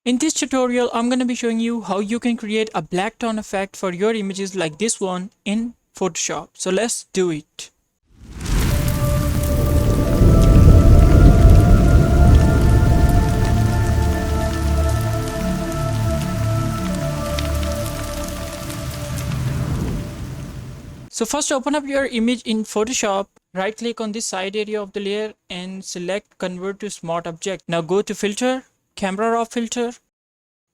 In this tutorial, I'm going to be showing you how you can create a black tone effect for your images like this one in Photoshop. So let's do it. So first open up your image in Photoshop, right click on this side area of the layer and select convert to smart object. Now go to filter, camera raw filter.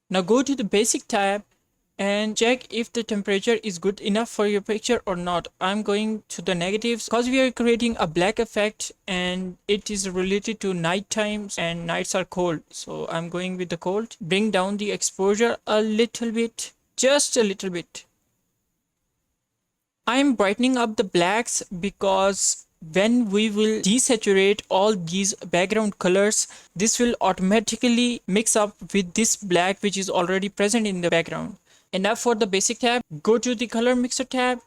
Now go to the basic tab and check if the temperature is good enough for your picture or not. I'm going to the negatives because we are creating a black effect and it is related to night times and nights are cold. So I'm going with the cold. Bring down the exposure a little bit, just a little bit. I'm brightening up the blacks because when we will desaturate all these background colors, this will automatically mix up with this black which is already present in the background. And now for the basic tab, go to the color mixer tab,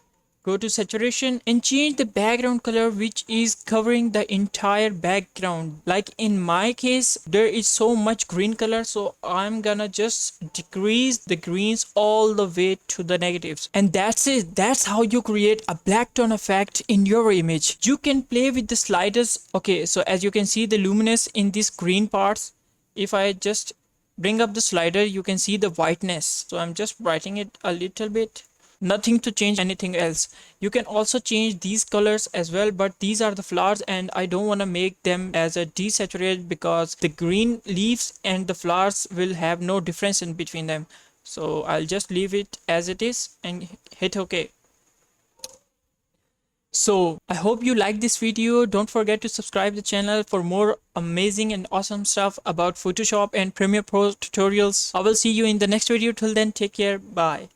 go to saturation and change the background color which is covering the entire background. Like in my case, there is so much green color, so I'm gonna just decrease the greens all the way to the negatives. And that's it. That's how you create a black tone effect in your image. You can play with the sliders. Okay, so as you can see the luminous in these green parts, if I just bring up the slider, you can see the whiteness. So I'm just brightening it a little bit. Nothing to change anything else. You can also change these colors as well, but these are the flowers and I don't want to make them as a desaturated because the green leaves and the flowers will have no difference in between them. So I'll just leave it as it is and hit OK. So I hope you like this video. Don't forget to subscribe the channel for more amazing and awesome stuff about Photoshop and Premiere Pro tutorials. I will see you in the next video. Till then, take care. Bye.